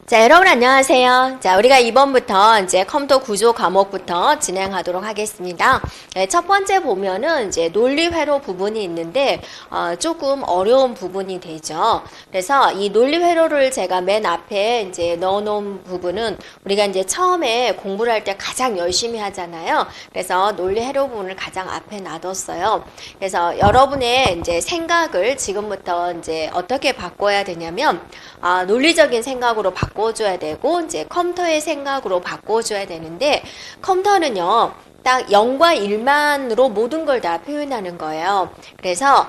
자, 여러분 안녕하세요. 자, 우리가 이번부터 이제 컴퓨터 구조 과목부터 진행하도록 하겠습니다. 네, 첫 번째 보면은 이제 논리 회로 부분이 있는데 조금 어려운 부분이 되죠. 그래서 이 논리 회로를 제가 맨 앞에 이제 넣어놓은 부분은 우리가 이제 처음에 공부를 할 때 가장 열심히 하잖아요. 그래서 논리 회로 부분을 가장 앞에 놔뒀어요. 그래서 여러분의 이제 생각을 지금부터 이제 어떻게 바꿔야 되냐면 논리적인 생각으로 바꿔줘야 되고 이제 컴퓨터의 생각으로 바꿔줘야 되는데 컴퓨터는요 딱 0과 1만으로 모든 걸 다 표현하는 거예요. 그래서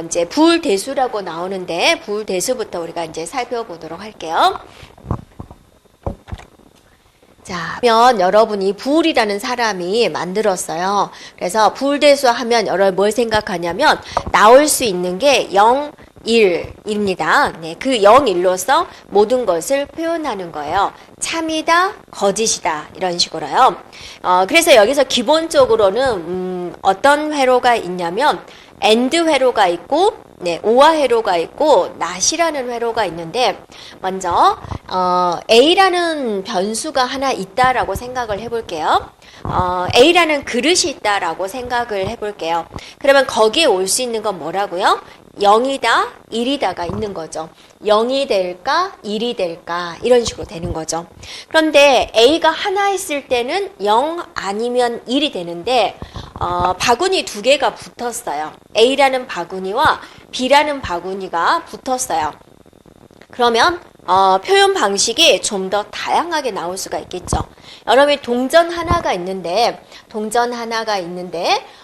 이제 부울대수라고 나오는데 부울대수부터 우리가 이제 살펴보도록 할게요. 자, 그러면 여러분이 부울이라는 사람이 만들었어요. 그래서 부울대수 하면 여러분 뭘 생각하냐면 나올 수 있는 게 0, 1입니다. 네, 그 0, 1로서 모든 것을 표현하는 거예요. 참이다, 거짓이다 이런 식으로요. 그래서 여기서 기본적으로는 어떤 회로가 있냐면 AND 회로가 있고 네, OR 회로가 있고 NOT이라는 회로가 있는데 먼저 A라는 변수가 하나 있다라고 생각을 해볼게요. A라는 그릇이 있다라고 생각을 해볼게요. 그러면 거기에 올 수 있는 건 뭐라고요? 0이다, 1이다가 있는 거죠. 0이 될까, 1이 될까 이런 식으로 되는 거죠. 그런데 A가 하나 있을 때는 0 아니면 1이 되는데 바구니 두 개가 붙었어요. A라는 바구니와 B라는 바구니가 붙었어요. 그러면 표현 방식이 좀 더 다양하게 나올 수가 있겠죠. 여러분이 동전 하나가 있는데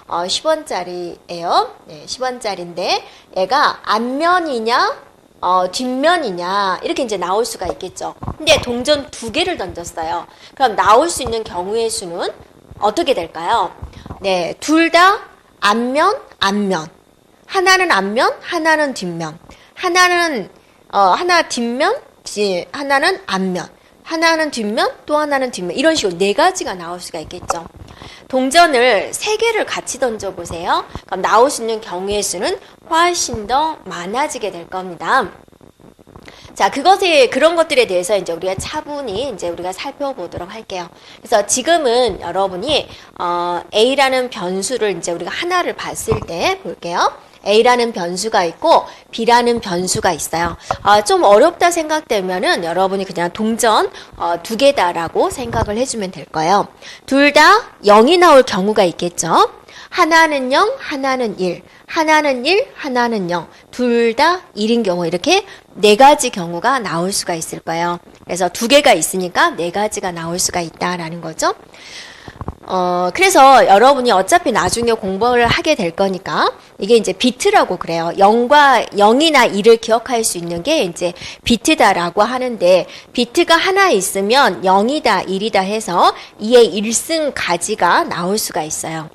10원짜리예요. 네, 10원짜리인데 얘가 앞면이냐 뒷면이냐 이렇게 이제 나올 수가 있겠죠. 근데 동전 두 개를 던졌어요. 그럼 나올 수 있는 경우의 수는 어떻게 될까요? 네, 둘 다 앞면. 하나는 앞면, 하나는 뒷면. 하나 뒷면, 하나는 앞면. 하나는 뒷면, 또 하나는 뒷면. 이런 식으로 네 가지가 나올 수가 있겠죠. 동전을 세 개를 같이 던져보세요. 그럼 나올 수 있는 경우의 수는 훨씬 더 많아지게 될 겁니다. 자, 그런 것들에 대해서 이제 우리가 차분히 이제 우리가 살펴보도록 할게요. 그래서 지금은 여러분이, A라는 변수를 이제 우리가 하나를 봤을 때 볼게요. A라는 변수가 있고 B라는 변수가 있어요. 좀 어렵다 생각되면은 여러분이 그냥 동전 두 개다라고 생각을 해주면 될 거예요. 둘 다 0이 나올 경우가 있겠죠. 하나는 0, 하나는 1, 하나는 1, 하나는 0, 둘 다 1인 경우 이렇게 네 가지 경우가 나올 수가 있을 거예요. 그래서 두 개가 있으니까 네 가지가 나올 수가 있다라는 거죠. 그래서 여러분이 어차피 나중에 공부를 하게 될 거니까 이게 이제 비트라고 그래요. 0이나 1을 기억할 수 있는 게 이제 비트다라고 하는데 비트가 하나 있으면 0이다, 1이다 해서 2의 1승 가지가 나올 수가 있어요.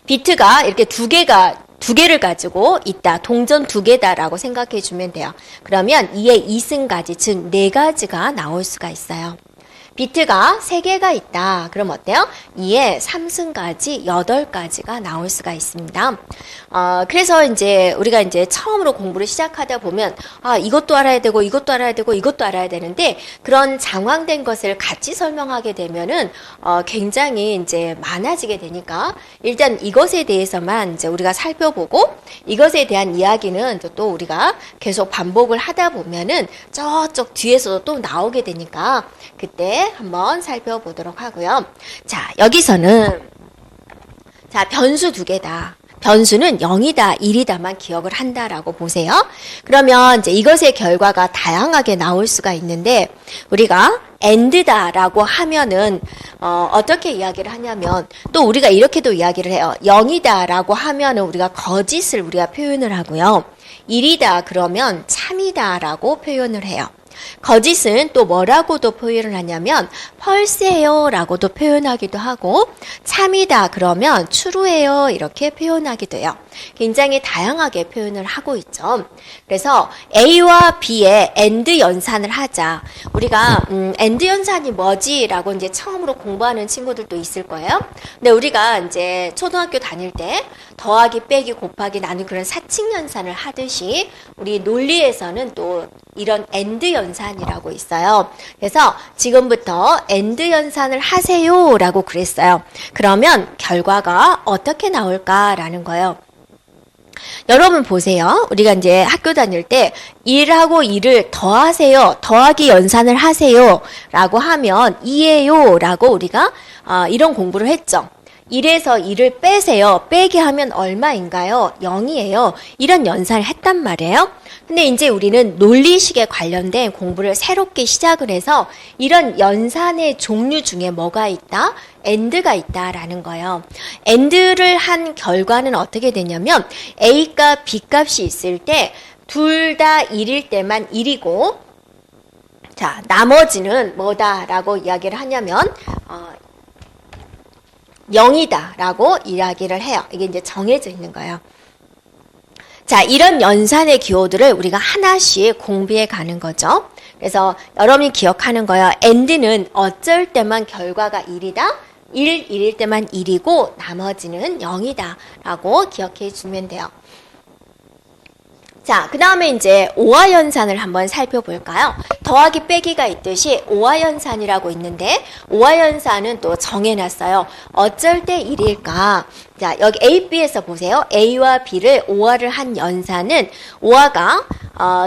비트가 이렇게 두 개를 가지고 있다. 동전 두 개다라고 생각해 주면 돼요. 그러면 2의 2승 가지, 즉 네 가지가 나올 수가 있어요. 비트가 3개가 있다. 그럼 어때요? 2의 3승까지 8가지가 나올 수가 있습니다. 그래서 이제 우리가 이제 처음으로 공부를 시작하다 보면 이것도 알아야 되고 이것도 알아야 되고 이것도 알아야 되는데 그런 장황된 것을 같이 설명하게 되면은 굉장히 이제 많아지게 되니까 일단 이것에 대해서만 이제 우리가 살펴보고 이것에 대한 이야기는 또 우리가 계속 반복을 하다 보면은 저쪽 뒤에서도 또 나오게 되니까 그때 한번 살펴보도록 하고요. 자, 여기서는 자, 변수 두 개다. 변수는 0이다, 1이다만 기억을 한다라고 보세요. 그러면 이제 이것의 결과가 다양하게 나올 수가 있는데 우리가 AND다라고 하면은 어떻게 이야기를 하냐면 또 우리가 이렇게도 이야기를 해요. 0이다라고 하면은 우리가 거짓을 우리가 표현을 하고요. 1이다 그러면 참이다라고 표현을 해요. 거짓은 또 뭐라고도 표현을 하냐면 펄스예요 라고도 표현하기도 하고 참이다 그러면 추루예요 이렇게 표현하기도 해요. 굉장히 다양하게 표현을 하고 있죠. 그래서 A와 B의 AND 연산을 하자. 우리가 AND 연산이 뭐지라고 이제 처음으로 공부하는 친구들도 있을 거예요. 근데 우리가 이제 초등학교 다닐 때 더하기, 빼기, 곱하기, 나누기 그런 사칙 연산을 하듯이 우리 논리에서는 또 이런 AND 연산이라고 있어요. 그래서 지금부터 AND 연산을 하세요라고 그랬어요. 그러면 결과가 어떻게 나올까라는 거예요. 여러분 보세요. 우리가 이제 학교 다닐 때 1하고 2를 더하세요. 더하기 연산을 하세요. 라고 하면 2예요. 라고 우리가 이런 공부를 했죠. 1에서 2를 빼세요. 빼게 하면 얼마인가요? 0이에요. 이런 연산을 했단 말이에요. 근데 이제 우리는 논리식에 관련된 공부를 새롭게 시작을 해서 이런 연산의 종류 중에 뭐가 있다? AND가 있다라는 거예요. AND를 한 결과는 어떻게 되냐면 A값, B값이 있을 때 둘 다 1일 때만 1이고 자, 나머지는 뭐다라고 이야기를 하냐면 0이다 라고 이야기를 해요. 이게 이제 정해져 있는 거예요. 자, 이런 연산의 기호들을 우리가 하나씩 공부해 가는 거죠. 그래서 여러분이 기억하는 거예요. AND는 어쩔 때만 결과가 1이다. 1일 때만 1이고 나머지는 0이다 라고 기억해 주면 돼요. 자, 그 다음에 이제 오화연산을 한번 살펴볼까요? 더하기 빼기가 있듯이 오화연산이라고 있는데 오화연산은 또 정해놨어요. 어쩔 때 1일까? 자, 여기 A, B에서 보세요. A와 B를 오화를 한 연산은 오화가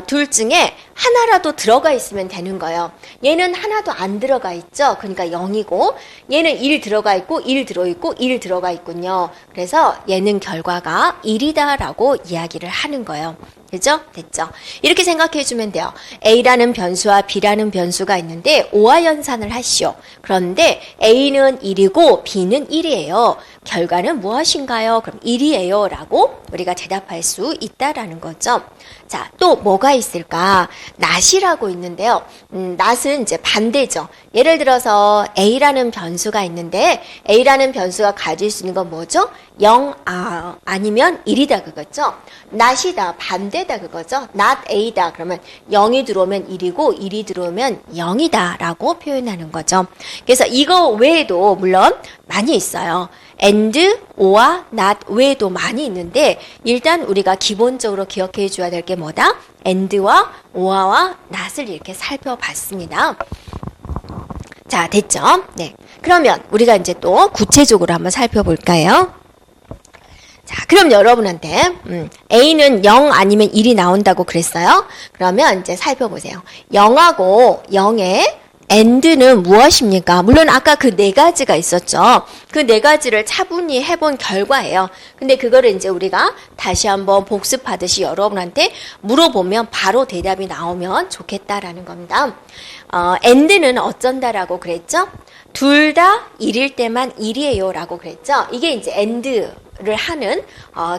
둘 중에 하나라도 들어가 있으면 되는 거예요. 얘는 하나도 안 들어가 있죠. 그러니까 0이고 얘는 1 들어가 있고 1 들어있고 1 들어가 있군요. 그래서 얘는 결과가 1이다라고 이야기를 하는 거예요. 그죠? 됐죠? 이렇게 생각해 주면 돼요. A라는 변수와 B라는 변수가 있는데 오화연산을 하시오. 그런데 A는 1이고 B는 1이에요. 결과는 무엇인가요? 그럼 1이에요 라고 우리가 대답할 수 있다라는 거죠. 자, 또 뭐가 있을까? 낫이라고 있는데요. 낫은 이제 반대죠. 예를 들어서 A라는 변수가 있는데 A라는 변수가 가질 수 있는 건 뭐죠? 0, 아니면 1이다 그거죠. 낫이다, 반대다 그거죠. not A다 그러면 0이 들어오면 1이고 1이 들어오면 0이다 라고 표현하는 거죠. 그래서 이거 외에도 물론 많이 있어요. and, or와 not 외에도 많이 있는데 일단 우리가 기본적으로 기억해 줘야 될 게 뭐다? and와 or와 not을 이렇게 살펴봤습니다. 자, 됐죠? 네. 그러면 우리가 이제 또 구체적으로 한번 살펴볼까요? 자, 그럼 여러분한테 A는 0 아니면 1이 나온다고 그랬어요. 그러면 이제 살펴보세요. 0하고 0의 AND는 무엇입니까? 물론 아까 그 네 가지가 있었죠. 그 네 가지를 차분히 해본 결과예요. 근데 그거를 이제 우리가 다시 한번 복습하듯이 여러분한테 물어보면 바로 대답이 나오면 좋겠다라는 겁니다. AND는 어쩐다라고 그랬죠? 둘 다 1일 때만 1이에요 라고 그랬죠? 이게 이제 AND를 하는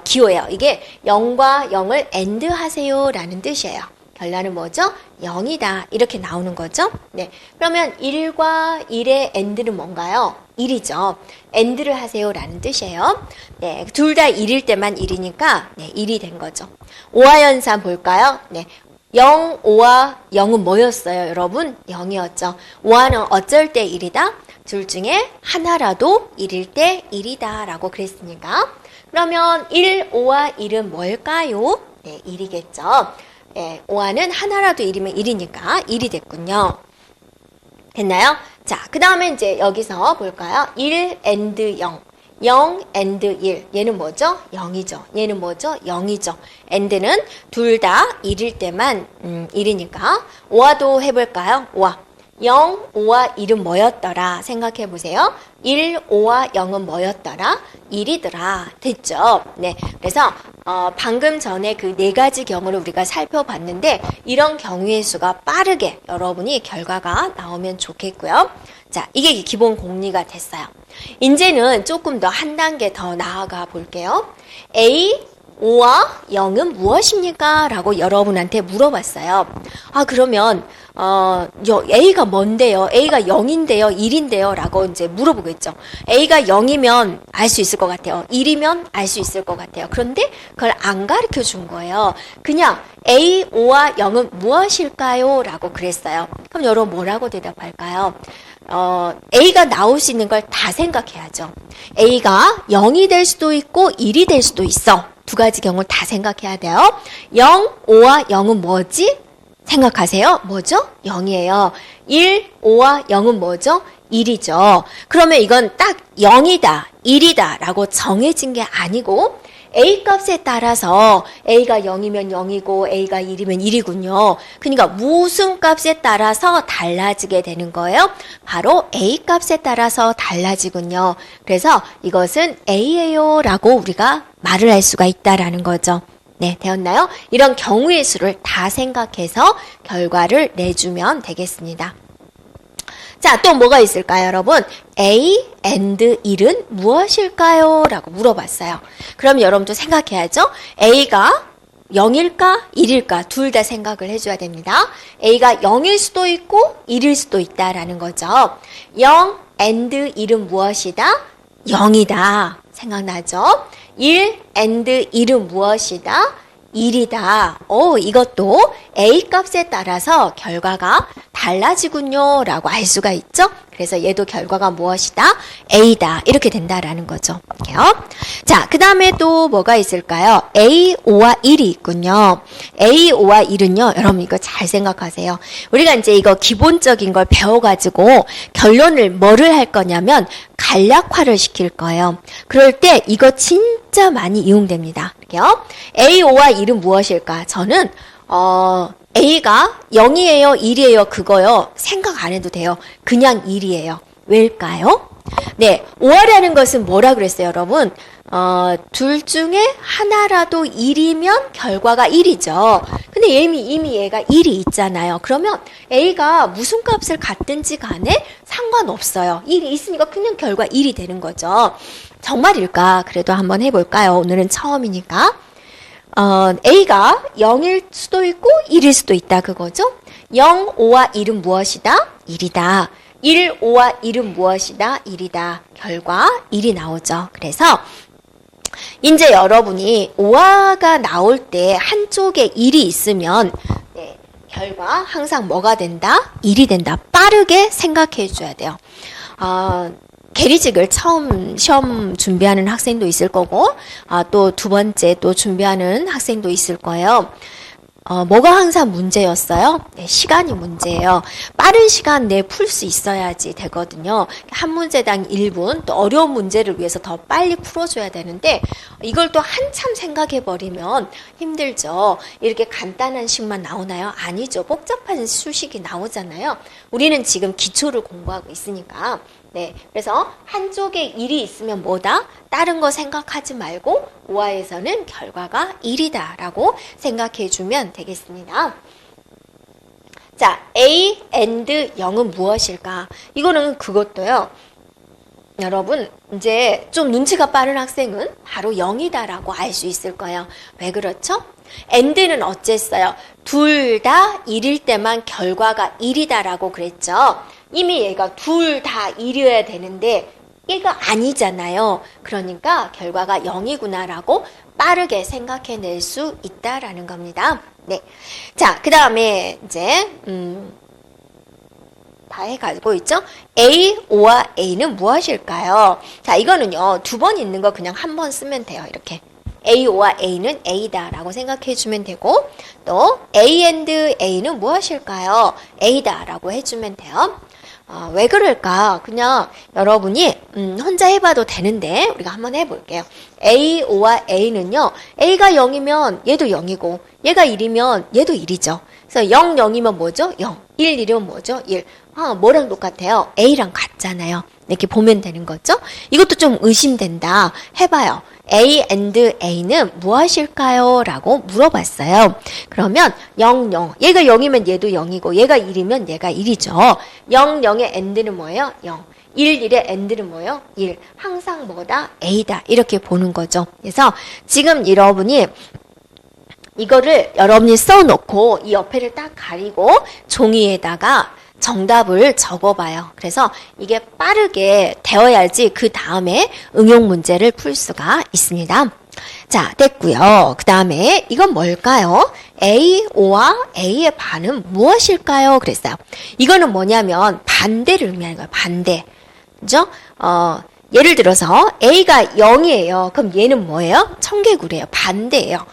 기호예요. 이게 0과 0을 AND 하세요 라는 뜻이에요. 결과는 뭐죠? 0이다. 이렇게 나오는 거죠? 네. 그러면 1과 1의 AND는 뭔가요? 1이죠. AND를 하세요 라는 뜻이에요. 네. 둘 다 1일 때만 1이니까 네, 1이 된 거죠. 오화연산 볼까요? 네. 0, 5와 0은 뭐였어요, 여러분? 0이었죠. 5화는 어쩔 때 1이다? 둘 중에 하나라도 1일 때 1이다 라고 그랬으니까. 그러면 1, 5와 1은 뭘까요? 네, 1이겠죠. 네, 5화는 하나라도 1이면 1이니까 1이 됐군요. 됐나요? 자, 그 다음에 이제 여기서 볼까요? 1 and 0. 0 and 1. 얘는 뭐죠? 0이죠. 얘는 뭐죠? 0이죠. and는 둘 다 1일 때만 1이니까 5화도 해볼까요? 5화. 0, 5와 1은 뭐였더라? 생각해 보세요. 1, 5와 0은 뭐였더라? 1이더라. 됐죠? 네. 그래서 방금 전에 그 네 가지 경우를 우리가 살펴봤는데 이런 경우의 수가 빠르게 여러분이 결과가 나오면 좋겠고요. 자, 이게 기본 공리가 됐어요. 이제는 조금 더 한 단계 더 나아가 볼게요. A, 5와 0은 무엇입니까? 라고 여러분한테 물어봤어요. 그러면 A가 뭔데요? A가 0인데요? 1인데요? 라고 이제 물어보겠죠. A가 0이면 알 수 있을 것 같아요. 1이면 알 수 있을 것 같아요. 그런데 그걸 안 가르쳐 준 거예요. 그냥 A, 5와 0은 무엇일까요? 라고 그랬어요. 그럼 여러분 뭐라고 대답할까요? A가 나올 수 있는 걸 다 생각해야죠. A가 0이 될 수도 있고 1이 될 수도 있어. 두 가지 경우를 다 생각해야 돼요. 0, 5와 0은 뭐지? 생각하세요. 뭐죠? 0이에요. 1, 5와 0은 뭐죠? 1이죠. 그러면 이건 딱 0이다, 1이다 라고 정해진 게 아니고 A 값에 따라서 A가 0이면 0이고 A가 1이면 1이군요. 그러니까 무슨 값에 따라서 달라지게 되는 거예요? 바로 A 값에 따라서 달라지군요. 그래서 이것은 A예요 라고 우리가 말을 할 수가 있다라는 거죠. 네, 되었나요? 이런 경우의 수를 다 생각해서 결과를 내주면 되겠습니다. 자, 또 뭐가 있을까요, 여러분? A and 1은 무엇일까요? 라고 물어봤어요. 그럼 여러분도 생각해야죠. A가 0일까? 1일까? 둘 다 생각을 해줘야 됩니다. A가 0일 수도 있고 1일 수도 있다라는 거죠. 0 and 1은 무엇이다? 0이다. 생각나죠? 1 and 1은 무엇이다? 1이다. 이것도 A 값에 따라서 결과가 달라지군요 라고 알 수가 있죠. 그래서 얘도 결과가 무엇이다? A다. 이렇게 된다라는 거죠. 자, 그 다음에 또 뭐가 있을까요? A, 5와 1이 있군요. A, 5와 1은요. 여러분 이거 잘 생각하세요. 우리가 이제 이거 기본적인 걸 배워가지고 결론을 뭐를 할 거냐면 간략화를 시킬 거예요. 그럴 때 이거 진짜 많이 이용됩니다. A, 5와 1은 무엇일까? 저는 A가 0이에요, 1이에요, 그거요. 생각 안 해도 돼요. 그냥 1이에요. 왜일까요? 네, 5화라는 것은 뭐라 그랬어요, 여러분? 둘 중에 하나라도 1이면 결과가 1이죠. 근데 이미 얘가 1이 있잖아요. 그러면 A가 무슨 값을 갖든지 간에 상관없어요. 1이 있으니까 그냥 결과 1이 되는 거죠. 정말일까? 그래도 한번 해볼까요? 오늘은 처음이니까. A가 0일 수도 있고 1일 수도 있다 그거죠. 0, 5와 1은 무엇이다? 1이다. 1, 5와 1은 무엇이다? 1이다. 결과 1이 나오죠. 그래서 이제 여러분이 5화가 나올 때 한쪽에 1이 있으면 결과 항상 뭐가 된다? 1이 된다. 빠르게 생각해 줘야 돼요. 계리직을 처음 시험 준비하는 학생도 있을 거고, 또 두 번째 또 준비하는 학생도 있을 거예요. 뭐가 항상 문제였어요? 네, 시간이 문제예요. 빠른 시간 내에 풀 수 있어야지 되거든요. 한 문제당 1분, 또 어려운 문제를 위해서 더 빨리 풀어줘야 되는데 이걸 또 한참 생각해버리면 힘들죠. 이렇게 간단한 식만 나오나요? 아니죠. 복잡한 수식이 나오잖아요. 우리는 지금 기초를 공부하고 있으니까. 네, 그래서 한쪽에 1이 있으면 뭐다? 다른 거 생각하지 말고 5화에서는 결과가 1이다 라고 생각해 주면 되겠습니다. 자, A and 0은 무엇일까? 이거는 그것도요. 여러분 이제 좀 눈치가 빠른 학생은 바로 0이다 라고 알 수 있을 거예요. 왜 그렇죠? and는 어쨌어요? 둘 다 1일 때만 결과가 1이다 라고 그랬죠. 이미 얘가 둘 다 1이어야 되는데 얘가 아니잖아요. 그러니까 결과가 0이구나 라고 빠르게 생각해낼 수 있다라는 겁니다. 네. 자, 그 다음에 이제 다 해가지고 있죠? A, 5와 A는 무엇일까요? 자, 이거는요. 두 번 있는 거 그냥 한 번 쓰면 돼요. 이렇게. A, 5와 A는 A다 라고 생각해 주면 되고 또 A and A는 무엇일까요? A다 라고 해주면 돼요. 왜 그럴까? 그냥 여러분이 혼자 해봐도 되는데 우리가 한번 해볼게요. A, 5와 A는요. A가 0이면 얘도 0이고 얘가 1이면 얘도 1이죠. 그래서 0, 0이면 뭐죠? 0. 1, 1이면 뭐죠? 1. 뭐랑 똑같아요? A랑 같잖아요. 이렇게 보면 되는 거죠? 이것도 좀 의심된다. 해봐요. A and A는 무엇일까요? 라고 물어봤어요. 그러면 0, 0. 얘가 0이면 얘도 0이고 얘가 1이면 얘가 1이죠. 0, 0의 and는 뭐예요? 0. 1의 and는 뭐예요? 1. 항상 뭐다? A다. 이렇게 보는 거죠. 그래서 지금 여러분이 이거를 여러분이 써놓고 이 옆에를 딱 가리고 종이에다가 정답을 적어봐요. 그래서 이게 빠르게 되어야지 그 다음에 응용 문제를 풀 수가 있습니다. 자, 됐고요. 그 다음에 이건 뭘까요? A,O와 A의 반은 무엇일까요? 그랬어요. 이거는 뭐냐면 반대를 의미하는 거예요. 반대. 그죠? 예를 들어서 A가 0이에요. 그럼 얘는 뭐예요? 청개구리예요. 반대예요.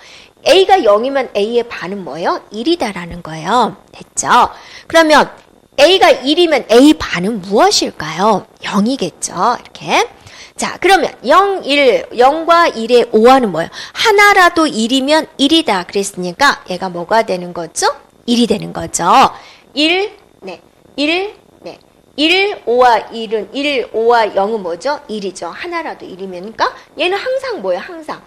A가 0이면 A의 반은 뭐예요? 1이다라는 거예요. 됐죠? 그러면 A가 1이면 A 반은 무엇일까요? 0이겠죠. 이렇게. 자, 그러면 0, 1, 0과 1의 5와는 뭐예요? 하나라도 1이면 1이다. 그랬으니까 얘가 뭐가 되는 거죠? 1이 되는 거죠. 1, 네. 1, 네. 1, 5와 1은 1, 5와 0은 뭐죠? 1이죠. 하나라도 1이면. 그러니까 얘는 항상 뭐예요? 항상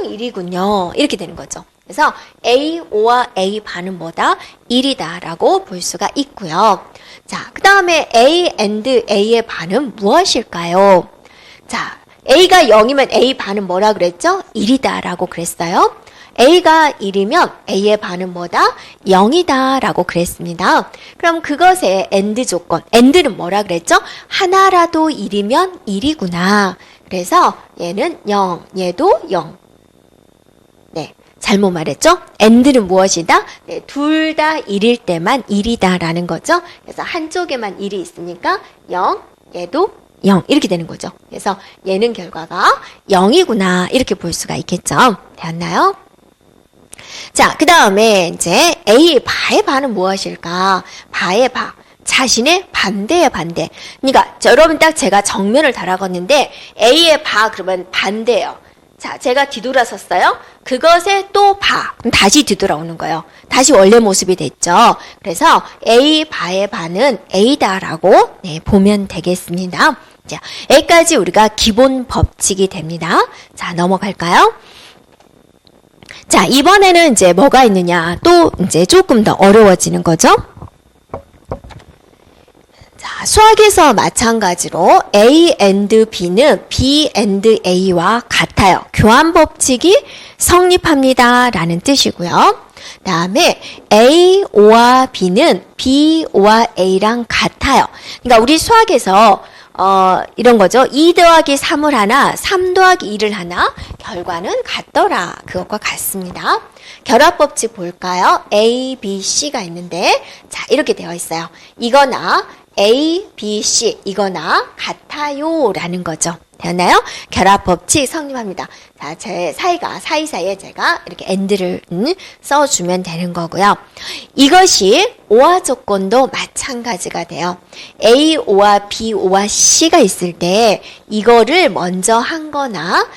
1이군요. 이렇게 되는 거죠. 그래서 A, 5와 A 반은 뭐다? 1이다 라고 볼 수가 있고요. 자, 그 다음에 A and A의 반은 무엇일까요? 자, A가 0이면 A 반은 뭐라 그랬죠? 1이다 라고 그랬어요. A가 1이면 A의 반은 뭐다? 0이다 라고 그랬습니다. 그럼 그것의 AND 조건, AND는 뭐라 그랬죠? 하나라도 1이면 1이구나. 그래서 얘는 0, 얘도 0. 네, 잘못 말했죠? AND는 무엇이다? 네, 둘 다 1일 때만 1이다 라는 거죠. 그래서 한쪽에만 1이 있으니까 0, 얘도 0 이렇게 되는 거죠. 그래서 얘는 결과가 0이구나 이렇게 볼 수가 있겠죠. 되었나요? 자, 그 다음에 이제 A의 바의 바는 무엇일까? 바의 바. 자신의 반대의 반대. 그러니까 여러분 딱 제가 정면을 달아갔는데 A의 바 그러면 반대예요. 자, 제가 뒤돌아섰어요. 그것에 또 바. 그럼 다시 뒤돌아오는 거예요. 다시 원래 모습이 됐죠. 그래서 A 바의 바는 A다라고 네, 보면 되겠습니다. 자, 여기까지 우리가 기본 법칙이 됩니다. 자, 넘어갈까요? 자, 이번에는 이제 뭐가 있느냐. 또 이제 조금 더 어려워지는 거죠. 자, 수학에서 마찬가지로 A and B는 B and A와 같아요. 교환 법칙이 성립합니다. 라는 뜻이고요. 다음에 A, O와 B는 B, O와 A랑 같아요. 그러니까 우리 수학에서 이런 거죠. 2 더하기 3을 하나, 3 더하기 2를 하나, 결과는 같더라. 그것과 같습니다. 결합법칙 볼까요? A, B, C가 있는데, 자, 이렇게 되어 있어요. 이거나 A, B, C, 이거나 같아요. 라는 거죠. 되었나요? 결합법칙 성립합니다. 자, 제 사이사이에 제가 이렇게 and를 써주면 되는 거고요. 이것이 오화 조건도 마찬가지가 돼요. A, O와 B, O와 C가 있을 때 이거를 먼저 한 거나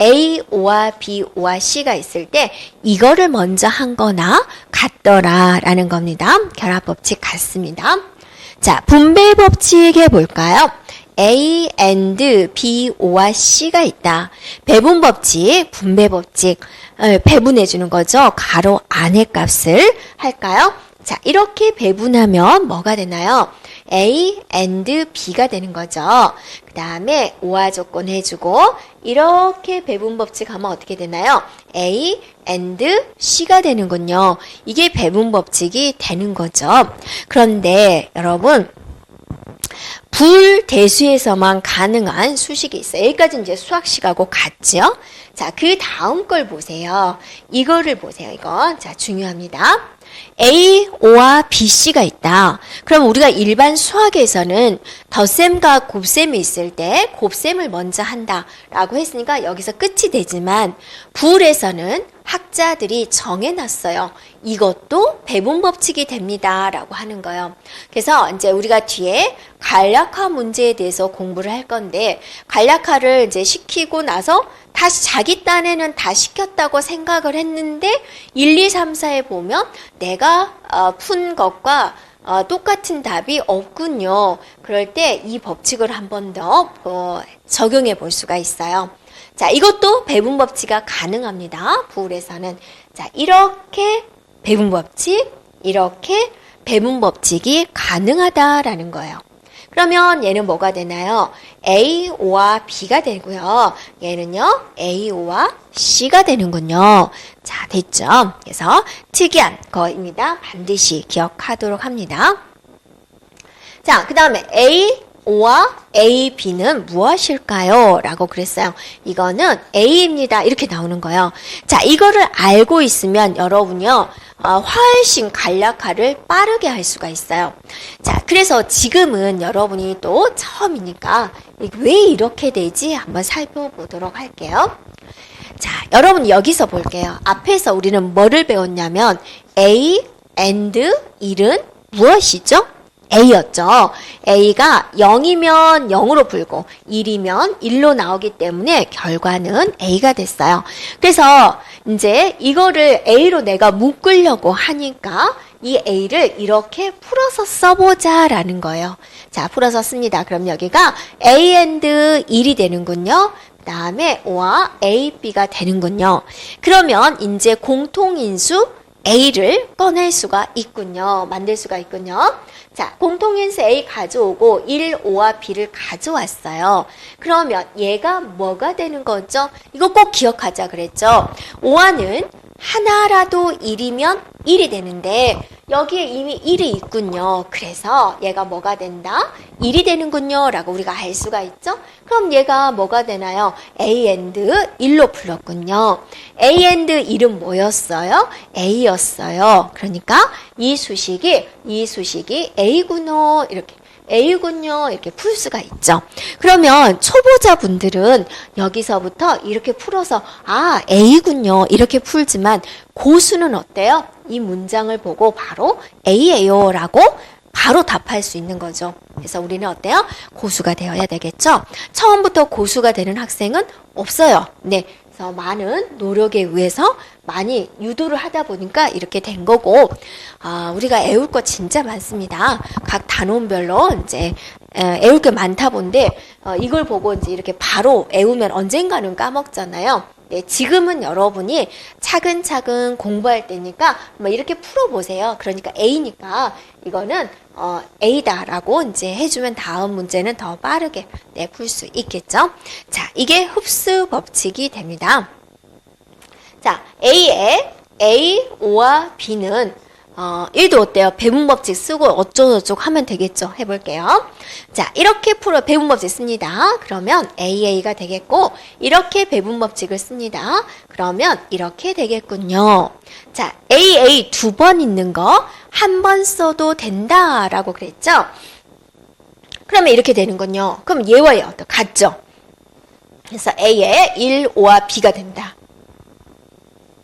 A, O와 B, O와 C가 있을 때 이거를 먼저 한 거나 같더라 라는 겁니다. 결합법칙 같습니다. 자, 분배법칙 해볼까요? A and B, O와 C가 있다. 배분법칙, 분배법칙, 배분해주는 거죠. 가로 안의 값을 할까요? 자, 이렇게 배분하면 뭐가 되나요? A and B가 되는 거죠. 그 다음에 오화 조건 해주고 이렇게 배분법칙 하면 어떻게 되나요? A and C가 되는군요. 이게 배분법칙이 되는 거죠. 그런데 여러분 불대수에서만 가능한 수식이 있어요. 여기까지 이제 수학식하고 같죠? 자, 그 다음 걸 보세요. 이거를 보세요. 이거. 자, 중요합니다. A, O와 B, C가 있다. 그럼 우리가 일반 수학에서는 덧셈과 곱셈이 있을 때 곱셈을 먼저 한다라고 했으니까 여기서 끝이 되지만 불에서는 학자들이 정해놨어요. 이것도 배분법칙이 됩니다. 라고 하는 거예요. 그래서 이제 우리가 뒤에 간략화 문제에 대해서 공부를 할 건데 간략화를 이제 시키고 나서 다시 자기 딴에는 다 시켰다고 생각을 했는데 1, 2, 3, 4에 보면 내가 푼 것과 똑같은 답이 없군요. 그럴 때 이 법칙을 한 번 더 적용해 볼 수가 있어요. 자, 이것도 배분법칙이 가능합니다. 부울에서는. 자, 이렇게 배분법칙, 이렇게 배분법칙이 가능하다라는 거예요. 그러면 얘는 뭐가 되나요? A와 B가 되고요. 얘는요, A와 C가 되는군요. 자, 됐죠? 그래서 특이한 거입니다. 반드시 기억하도록 합니다. 자, 그 다음에 A와 AB는 무엇일까요? 라고 그랬어요. 이거는 A입니다. 이렇게 나오는 거예요. 자, 이거를 알고 있으면 여러분요, 훨씬 간략화를 빠르게 할 수가 있어요. 자, 그래서 지금은 여러분이 또 처음이니까 왜 이렇게 되지? 한번 살펴보도록 할게요. 자, 여러분 여기서 볼게요. 앞에서 우리는 뭐를 배웠냐면 A and 1은 무엇이죠? A였죠. A가 0이면 0으로 풀고 1이면 1로 나오기 때문에 결과는 A가 됐어요. 그래서 이제 이거를 A로 내가 묶으려고 하니까 이 A를 이렇게 풀어서 써보자라는 거예요. 자, 풀어서 씁니다. 그럼 여기가 A and 1이 되는군요. 그 다음에 O와 A, B가 되는군요. 그러면 이제 공통인수 A를 꺼낼 수가 있군요. 만들 수가 있군요. 자, 공통인수 A 가져오고 1, 5와 B를 가져왔어요. 그러면 얘가 뭐가 되는 거죠? 이거 꼭 기억하자 그랬죠? 5와는 하나라도 1이면 1이 되는데 여기에 이미 1이 있군요. 그래서 얘가 뭐가 된다? 1이 되는군요. 라고 우리가 알 수가 있죠? 그럼 얘가 뭐가 되나요? A and 1로 풀렸군요. A and 1은 뭐였어요? A였어요. 그러니까 이 수식이 A군요. 이렇게 풀 수가 있죠. 그러면 초보자분들은 여기서부터 이렇게 풀어서 A군요. 이렇게 풀지만 고수는 어때요? 이 문장을 보고 바로 A예요 라고 바로 답할 수 있는 거죠. 그래서 우리는 어때요? 고수가 되어야 되겠죠? 처음부터 고수가 되는 학생은 없어요. 네. 그래서 많은 노력에 의해서 많이 유도를 하다 보니까 이렇게 된 거고, 우리가 애울 거 진짜 많습니다. 각 단원별로 이제 애울 게 많다 본데, 이걸 보고 이제 이렇게 바로 애우면 언젠가는 까먹잖아요. 네, 지금은 여러분이 차근차근 공부할 때니까 이렇게 풀어보세요. 그러니까 A니까 이거는 A다라고 이제 해주면 다음 문제는 더 빠르게 풀 수 있겠죠. 자, 이게 흡수 법칙이 됩니다. 자, A, O와 B는 1도 어때요? 배분 법칙 쓰고 어쩌고저쩌고 하면 되겠죠? 해볼게요. 자, 이렇게 배분 법칙 씁니다. 그러면 AA가 되겠고, 이렇게 배분 법칙을 씁니다. 그러면 이렇게 되겠군요. 자, AA 2번 있는 거 한 번 써도 된다라고 그랬죠? 그러면 이렇게 되는군요. 그럼 얘와 얘 같죠? 그래서 A에 1, 5와 B가 된다.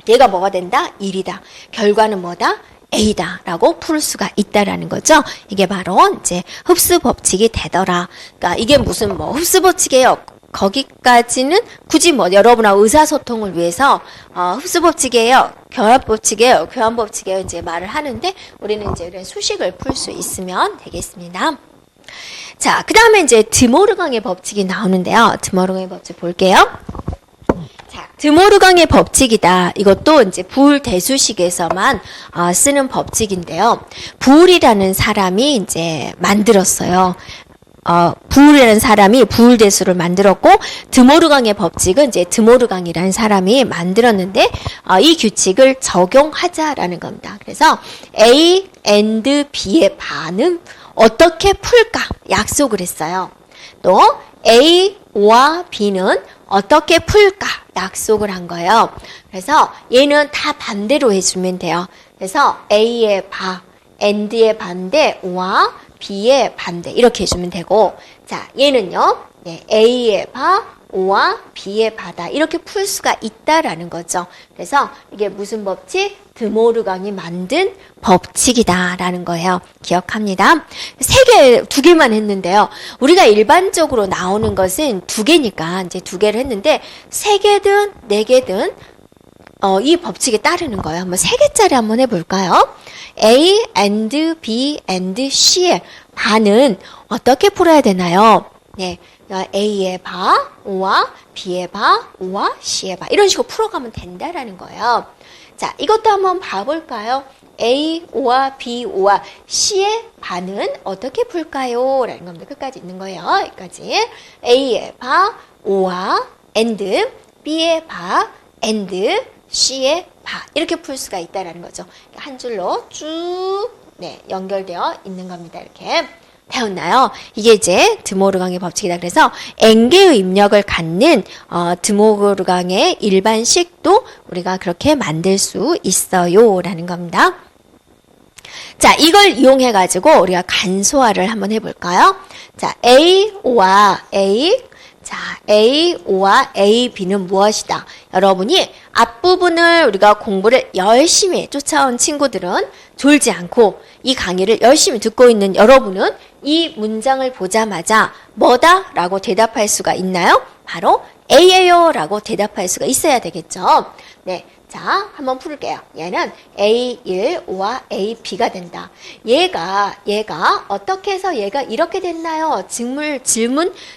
얘가 뭐가 된다? 1이다. 결과는 뭐다? A다라고 풀 수가 있다라는 거죠. 이게 바로 이제 흡수 법칙이 되더라. 그러니까 이게 무슨 흡수 법칙이에요. 거기까지는 굳이 여러분하고 의사소통을 위해서 흡수 법칙이에요. 결합 법칙이에요. 교환 법칙이에요. 이제 말을 하는데 우리는 이제 이런 수식을 풀 수 있으면 되겠습니다. 자, 그 다음에 이제 드모르강의 법칙이 나오는데요. 드모르강의 법칙 볼게요. 자, 드모르강의 법칙이다. 이것도 이제 부울 대수식에서만 쓰는 법칙인데요. 부울이라는 사람이 이제 만들었어요. 부울이라는 사람이 부울 대수를 만들었고, 드모르강의 법칙은 이제 드모르강이라는 사람이 만들었는데, 이 규칙을 적용하자라는 겁니다. 그래서 A and B의 반은 어떻게 풀까? 약속을 했어요. 또 A와 B는 어떻게 풀까? 약속을 한 거예요. 그래서 얘는 다 반대로 해주면 돼요. 그래서 A의 바, AND의 반대, O와 B의 반대 이렇게 해주면 되고, 자, 얘는요, A의 바, O와 B의 바다 이렇게 풀 수가 있다라는 거죠. 그래서 이게 무슨 법칙? 드모르강이 만든 법칙이다라는 거예요. 기억합니다. 두 개만 했는데요. 우리가 일반적으로 나오는 것은 2개니까 이제 2개를 했는데 3개든 4개든 이 법칙에 따르는 거예요. 한번 3개짜리 한번 해볼까요? A and B and C의 반은 어떻게 풀어야 되나요? 네. A의 바, O와 B의 바, O와 C의 바 이런 식으로 풀어가면 된다라는 거예요. 자, 이것도 한번 봐볼까요? A, O와 B, O와 C의 바는 어떻게 풀까요? 라는 겁니다. 끝까지 있는 거예요. 여기까지. A의 바, O와 and, B의 바, and, C의 바. 이렇게 풀 수가 있다라는 거죠. 한 줄로 쭉, 연결되어 있는 겁니다. 이렇게. 배웠나요? 이게 이제 드모르강의 법칙이다. 그래서 N개의 입력을 갖는 드모르강의 일반식도 우리가 그렇게 만들 수 있어요. 라는 겁니다. 자, 이걸 이용해 가지고 우리가 간소화를 한번 해볼까요? 자, A, O와 A. 자, A, O와 A, B는 무엇이다? 여러분이 앞부분을 우리가 공부를 열심히 쫓아온 친구들은 졸지 않고 이 강의를 열심히 듣고 있는 여러분은 이 문장을 보자마자 뭐다? 라고 대답할 수가 있나요? 바로 A예요 라고 대답할 수가 있어야 되겠죠. 네. 자, 한번 풀을게요. 얘는 A1, O와 A,B가 된다. 얘가 어떻게 해서 얘가 이렇게 됐나요? 질문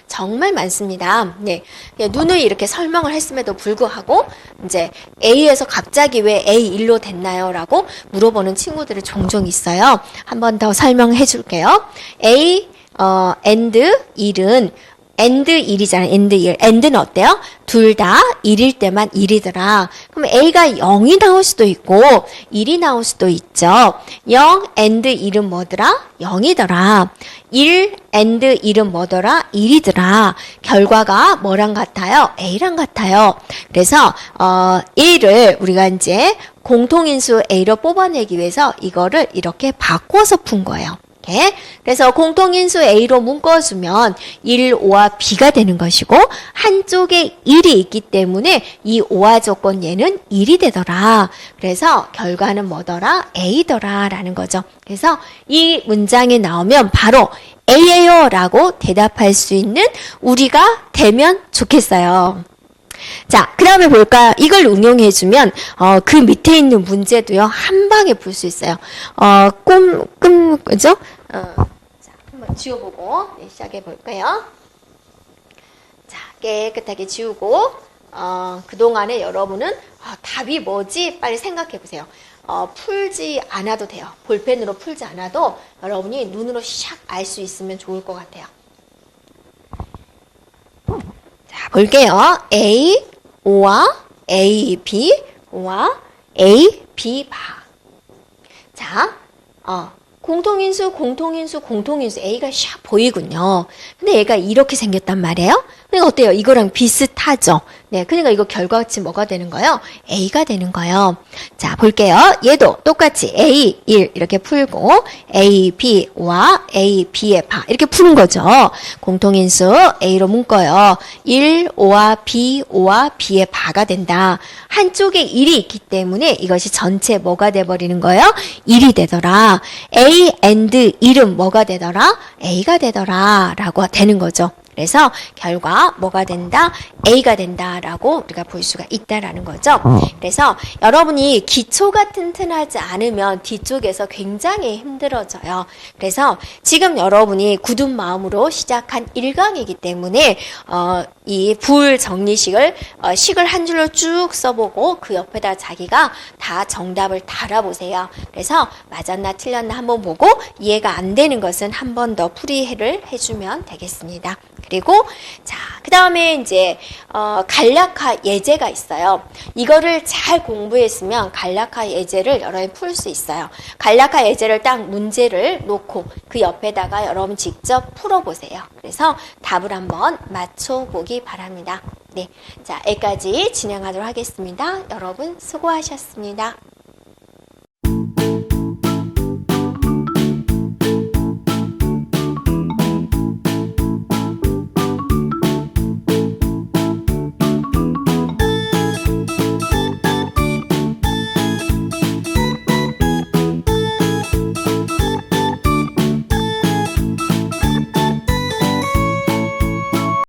정말 많습니다. 네. 눈을 이렇게 설명을 했음에도 불구하고 이제 A에서 갑자기 왜 A1로 됐나요? 라고 물어보는 친구들이 종종 있어요. 한 번 더 설명해 줄게요. A, and 1은 and 1이잖아요. and 1. and는 어때요? 둘 다 1일 때만 1이더라. 그럼 A가 0이 나올 수도 있고 1이 나올 수도 있죠. 0 and 1은 뭐더라? 0이더라. 1 and 1은 뭐더라? 1이더라. 결과가 뭐랑 같아요? A랑 같아요. 그래서 1을 우리가 이제 공통인수 A로 뽑아내기 위해서 이거를 이렇게 바꿔서 푼 거예요. 그래서 공통인수 A로 묶어주면 1, O와 B가 되는 것이고 한쪽에 1이 있기 때문에 이 O와 조건 얘는 1이 되더라. 그래서 결과는 뭐더라? A더라 라는 거죠. 그래서 이 문장이 나오면 바로 A예요 라고 대답할 수 있는 우리가 되면 좋겠어요. 자, 그 다음에 볼까요? 이걸 응용해주면, 그 밑에 있는 문제도요, 한 방에 풀 수 있어요. 그죠? 자, 한번 지워보고, 시작해 볼까요? 자, 깨끗하게 지우고, 그동안에 여러분은, 답이 뭐지? 빨리 생각해 보세요. 풀지 않아도 돼요. 볼펜으로 풀지 않아도 여러분이 눈으로 샥 알 수 있으면 좋을 것 같아요. 자, 볼게요. A, O와 A, B, O와 A, B 바. 자, 공통인수 A가 샥 보이군요. 근데 얘가 이렇게 생겼단 말이에요. 그러니까 어때요? 이거랑 비슷하죠? 네, 그러니까 이거 결과같이 뭐가 되는 거예요? A가 되는 거예요. 자, 볼게요. 얘도 똑같이 A, 1 이렇게 풀고 A, B와 A, B의 바 이렇게 푸는 거죠. 공통인수 A로 묶어요. 1, O와 B의 바가 된다. 한쪽에 1이 있기 때문에 이것이 전체 뭐가 돼버리는 거예요? 1이 되더라. A and 1은 뭐가 되더라? A가 되더라 라고 되는 거죠. 그래서 결과 뭐가 된다? A가 된다라고 우리가 볼 수가 있다라는 거죠. 그래서 여러분이 기초가 튼튼하지 않으면 뒤쪽에서 굉장히 힘들어져요. 그래서 지금 여러분이 굳은 마음으로 시작한 1강이기 때문에 이 불 정리식을 식을 한 줄로 쭉 써보고 그 옆에다 자기가 다 정답을 달아보세요. 그래서 맞았나 틀렸나 한번 보고 이해가 안 되는 것은 한 번 더 풀이를 해주면 되겠습니다. 그리고 자, 그 다음에 이제 간략화 예제가 있어요. 이거를 잘 공부했으면 간략화 예제를 여러분이 풀 수 있어요. 간략화 예제를 딱 문제를 놓고 그 옆에다가 여러분 직접 풀어보세요. 그래서 답을 한번 맞춰보기 바랍니다. 네, 자, 여기까지 진행하도록 하겠습니다. 여러분 수고하셨습니다.